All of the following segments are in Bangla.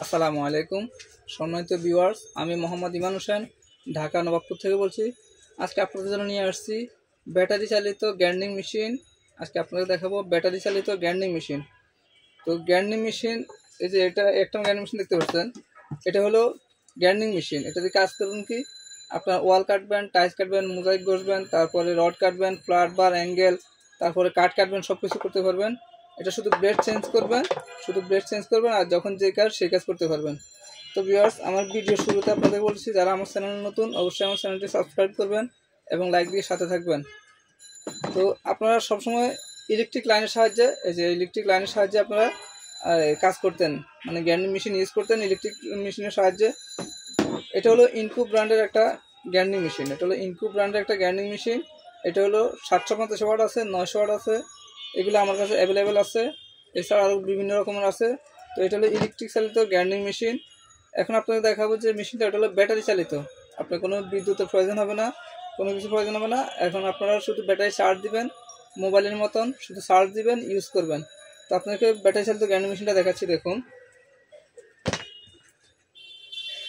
আসসালামু আলাইকুম সম্মানিত ভিউয়ার্স, আমি মোহাম্মদ ইমান হোসেন ঢাকা নবাবপুর থেকে বলছি। আজকে আপনাদের জন্য নিয়ে আসছি ব্যাটারি চালিত গ্রাইন্ডিং মেশিন। আজকে আপনাদের দেখাবো ব্যাটারি চালিত গ্রাইন্ডিং মেশিন। তো গ্রাইন্ডিং মেশিন, এই যে এটা একটা গ্রাইন্ডিং মেশিন দেখতে পাচ্ছেন, এটা হলো গ্রাইন্ডিং মেশিন। এটা দিয়ে কাজ করুন কি, আপনার ওয়াল কাটবেন, টাইলস কাটবেন, মোজাইক ঘষবেন, তারপরে রড কাটবেন, ফ্ল্যাট বার, অ্যাঙ্গেল, তারপরে কাট কাটবেন, সব কিছু করতে পারবেন। এটা শুধু ব্লেড চেঞ্জ করবেন, আর যখন যে কাজ সেই কাজ করতে পারবেন। তো ভিউয়ার্স, আমার ভিডিও শুরুতে আপনাদের বলছি, যারা আমার চ্যানেল নতুন অবশ্যই আমার চ্যানেলটি সাবস্ক্রাইব করবেন এবং লাইক দিয়ে সাথে থাকবেন। তো আপনারা সবসময় ইলেকট্রিক লাইনের সাহায্যে, এই যে ইলেকট্রিক লাইনের সাহায্যে আপনারা কাজ করতেন, মানে গ্রাইন্ডিং মেশিন ইউজ করতেন ইলেকট্রিক মেশিনের সাহায্যে। এটা হলো ইনকু ব্র্যান্ডের একটা গ্রাইন্ডিং মেশিন। এটা হলো 750 ওয়াট আছে, 900 ওয়াট আছে, এগুলো আমার কাছে অ্যাভেলেবেল আছে। এছাড়া আরও বিভিন্ন রকমের আছে। তো এটা হলো ইলেকট্রিক চালিত গ্রাইন্ডিং মেশিন। এখন আপনাদের দেখাবো যে মেশিনটা, এটা হলো ব্যাটারি চালিত। আপনার কোনো বিদ্যুতের প্রয়োজন হবে না, কোনো কিছু প্রয়োজন হবে না। এখন আপনারা শুধু ব্যাটারি চার্জ দিবেন, মোবাইলের মতন শুধু চার্জ দিবেন, ইউজ করবেন। তো আপনাকে ব্যাটারি চালিত গ্রাইন্ডিং মেশিনটা দেখাচ্ছি, দেখুন।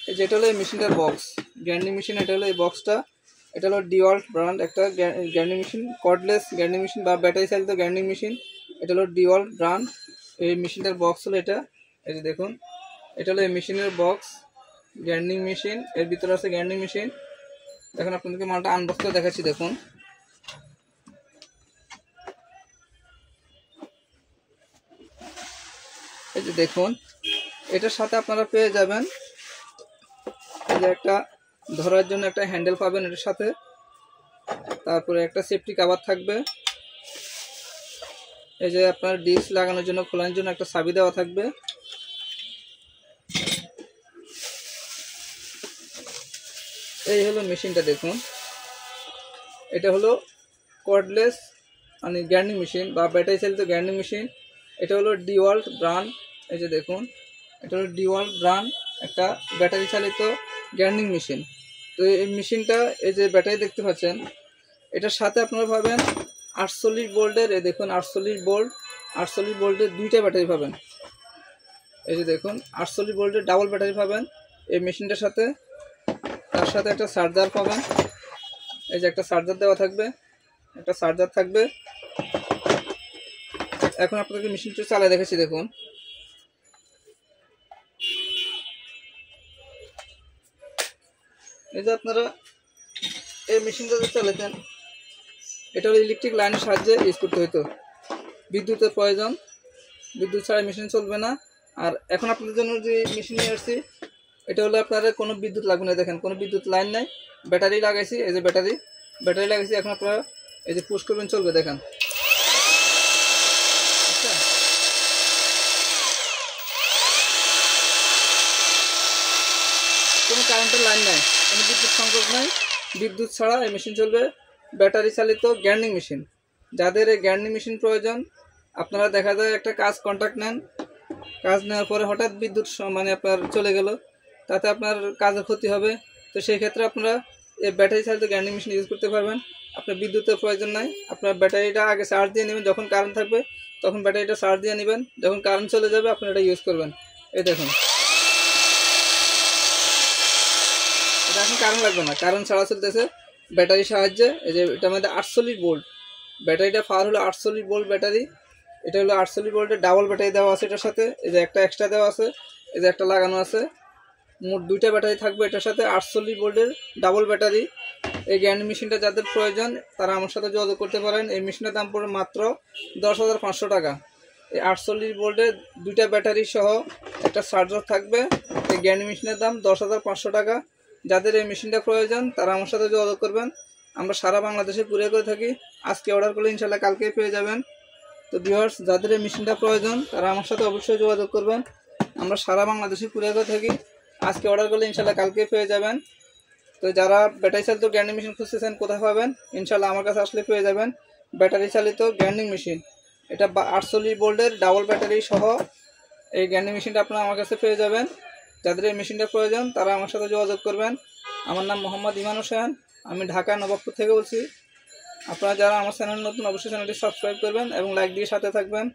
এই যেটা হলো এই মেশিনটার বক্স, গ্রাইন্ডিং মেশিন। এটা হলো এই বক্সটা। এটা হলো ডিওয়াল্ট ব্র্যান্ড একটা grinding machine, cordless grinding machine বা ব্যাটারি চালিত গ্রাইন্ডিং মেশিন। এটা হলো ডিওয়াল্ট ব্র্যান্ড। এই মেশিনটার বক্স হলো এটা। এই যে দেখুন, এটা হলো এই মেশিনের বক্স, গ্রাইন্ডিং মেশিন। এর ভিতরে আছে গ্রাইন্ডিং মেশিন। এখন আপনাদেরকে মালটা আনবক্স করে দেখাচ্ছি, দেখুন। এই যে দেখুন, এটার সাথে আপনারা পেয়ে যাবেন এই যে একটা ধরার জন্য একটা হ্যান্ডেল পাবেন এটার সাথে, তারপরে একটা সেফটি কভার থাকবে। এই যে আপনার ডিস্ক লাগানোর জন্য, খোলানোর জন্য একটা চাবি দেওয়া থাকবে। এই হলো মেশিনটা, দেখুন। এটা হলো কর্ডলেস মানে গ্রাইন্ডিং মেশিন বা ব্যাটারি চালিত গ্রাইন্ডিং মেশিন। এটা হলো ডিওয়াল্ট ব্র্যান্ড। এই যে দেখুন, এটা হলো ডিওয়াল্ট ব্র্যান্ড একটা ব্যাটারি চালিত গ্রাইন্ডিং মেশিন। তো এই মেশিনটা, এই যে ব্যাটারি দেখতে পাচ্ছেন, এটার সাথে আপনারা পাবেন 48 ভোল্টের, এই দেখুন 48 ভোল্টের দুইটা ব্যাটারি পাবেন। এই যে দেখুন, 48 ভোল্টের ডাবল ব্যাটারি পাবেন এই মেশিনটার সাথে। তার সাথে একটা চার্জার পাবেন। এই যে একটা চার্জার দেওয়া থাকবে, একটা চার্জার থাকবে। এখন আপনাদেরকে মেশিনটা চালিয়ে দেখাচ্ছি, দেখুন। এই যে আপনারা এই মেশিনটা যে চালাতেন, এটা হলো ইলেকট্রিক লাইনের সাহায্যে ইউজ করতে হতো, বিদ্যুতের প্রয়োজন, বিদ্যুৎ ছাড়া মেশিন চলবে না। আর এখন আপনাদের জন্য যে মেশিন নিয়ে আসছি, এটা হলো আপনারা কোনো বিদ্যুৎ লাগবে না। দেখেন, কোনো বিদ্যুৎ লাইন নাই, ব্যাটারি লাগাইছি। এই যে ব্যাটারি লাগাইছি। এখন আপনারা এই যে পুশ করবেন, চলবে, দেখেন। আচ্ছা, কোনো কারেন্টের লাইন নাই, কোনো বিদ্যুৎ সংযোগ নাই, বিদ্যুৎ ছাড়া এই মেশিন চলবে। ব্যাটারি চালিত গ্রাইন্ডিং মেশিন। যাদের এই গ্রাইন্ডিং মেশিন প্রয়োজন, আপনারা দেখা যায় একটা কাজ কন্ট্রাক্ট নেন, কাজ নেওয়ার পরে হঠাৎ বিদ্যুৎ মানে আপনার চলে গেল, তাতে আপনার কাজের ক্ষতি হবে। তো সেই ক্ষেত্রে আপনারা এই ব্যাটারি চালিত গ্রাইন্ডিং মেশিন ইউজ করতে পারবেন। আপনার বিদ্যুতের প্রয়োজন নাই। আপনার ব্যাটারিটা আগে চার্জ দিয়ে নেবেন, যখন কারেন্ট থাকবে তখন ব্যাটারিটা চার্জ দিয়ে নেবেন, যখন কারেন্ট চলে যাবে আপনি এটা ইউজ করবেন। এই দেখুন, এটা এখন কারেন্ট লাগবে না, কারেন্ট ছাড়া চলতেছে ব্যাটারির সাহায্যে। এই যে এটার মধ্যে 48 ভোল্ট ব্যাটারিটা, পাওয়ার হলো 48 ভোল্ট ব্যাটারি। এটা হলো 48 ভোল্টের ডাবল ব্যাটারি দেওয়া আছে এটার সাথে। এই যে একটা এক্সট্রা দেওয়া আছে, এই যে একটা লাগানো আছে। মোট দুইটা ব্যাটারি থাকবে এটার সাথে, 48 ভোল্টের ডাবল ব্যাটারি। এই গ্রাইন্ডিং মেশিনটা যাদের প্রয়োজন তারা আমার সাথে যোগাযোগ করতে পারেন। এই মেশিনের দাম পড়বে মাত্র 10,500 টাকা। এই 48 ভোল্টের দুইটা ব্যাটারি সহ একটা চার্জার থাকবে। এই গ্রাইন্ডিং মেশিনের দাম 10,500 টাকা। যাদের এই মেশিনটা প্রয়োজন তারা আমার সাথে যোগাযোগ করবেন। আমরা সারা বাংলাদেশে কুরিয়ার করে থাকি। আজকে অর্ডার করলে ইনশাল্লাহ কালকেই পেয়ে যাবেন। তো ভিউয়ার্স, যাদের এই মেশিনটা প্রয়োজন তারা আমার সাথে অবশ্যই যোগাযোগ করবেন। আমরা সারা বাংলাদেশে কুরিয়ার করে থাকি। আজকে অর্ডার করলে ইনশাল্লাহ কালকেই পেয়ে যাবেন। তো যারা ব্যাটারি চালিত গ্রাইন্ডিং মেশিন খুঁজতেছেন, কোথায় পাবেন? ইনশাল্লাহ আমার কাছে আসলে পেয়ে যাবেন ব্যাটারি চালিত গ্রাইন্ডিং মেশিন। এটা 48 ভোল্টের ডাবল ব্যাটারি সহ এই গ্রাইন্ডিং মেশিনটা আপনারা আমার কাছে পেয়ে যাবেন। যাদের এই মেশিনটা প্রয়োজন তারা আমার সাথে যোগাযোগ করবেন। আমার নাম মোহাম্মদ ইমান হোসেন, আমি ঢাকা নবাবপুর থেকে বলছি। আপনারা যারা আমার চ্যানেল নতুন অবশ্যই চ্যানেলটি সাবস্ক্রাইব করবেন এবং লাইক দিয়ে সাথে থাকবেন।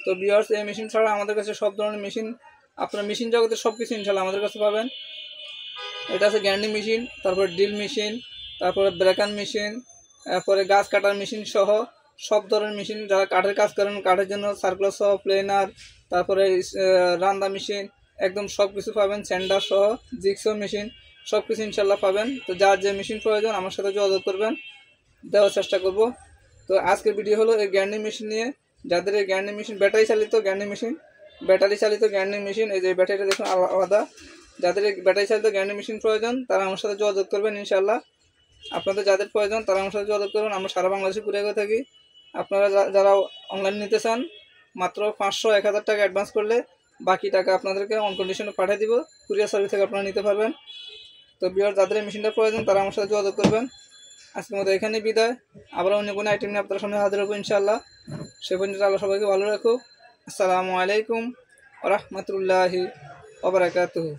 তো ভিউয়ার্স, এই মেশিন ছাড়া আমাদের কাছে সব ধরনের মেশিন আপনার মেশিন জগতের সব কিছু ইনশাল্লাহ আমাদের কাছে পাবেন। এটা আছে গ্যান্ডিং মেশিন, তারপরে ড্রিল মেশিন, তারপরে ব্রেকার মেশিন, তারপরে গাছ কাটার মেশিন সহ সব ধরনের মেশিন। যারা কাঠের কাজ করেন, কাঠের জন্য সার্কুলার সহ, প্লেনার, তারপরে রান্দা মেশিন, একদম সব কিছু পাবেন। স্যান্ডার সহ, জিক্সো মেশিন, সব কিছু ইনশাল্লাহ পাবেন। তো যার যে মেশিন প্রয়োজন আমার সাথে যোগাযোগ করবেন, দেওয়ার চেষ্টা করব। তো আজকের ভিডিও হলো এই গ্যান্ডিং মেশিন নিয়ে। যাদের এই গ্যান্ডিং মেশিন ব্যাটারি চালিত গ্যান্ডিং মেশিন, এই যে ব্যাটারিটা দেখুন আলাদা। যাদের এই ব্যাটারি চালিত গ্যান্ডিং মেশিন প্রয়োজন তারা আমার সাথে যোগাযোগ করবেন ইনশাল্লাহ। আপনাদের যাদের প্রয়োজন তারা আমার সাথে যোগাযোগ করবেন। আমরা সারা বাংলাদেশে কুরিয়ার করে থাকি। আপনারা যারা অনলাইন নিতে চান মাত্র 500-1000 টাকা অ্যাডভান্স করলে বাকি টাকা আপনাদেরকে অন কন্ডিশনে পাঠিয়ে দিব। কুরিয়ার সার্ভিস থেকে আপনারা নিতে পারবেন। তো ভিউয়ার যাদের এই মেশিনটা প্রয়োজন তারা আমার সাথে যোগাযোগ করবেন। আজকের মতো এখানেই বিদায়। আবার অন্য কোনো আইটেম নিয়ে আপনাদের সামনে হাজির হবো ইনশাআল্লাহ। সে পর্যন্ত আল্লাহ সবাইকে ভালো রাখুক। আসসালামু আলাইকুম ওয়া রাহমাতুল্লাহি ওয়া বারাকাতুহু।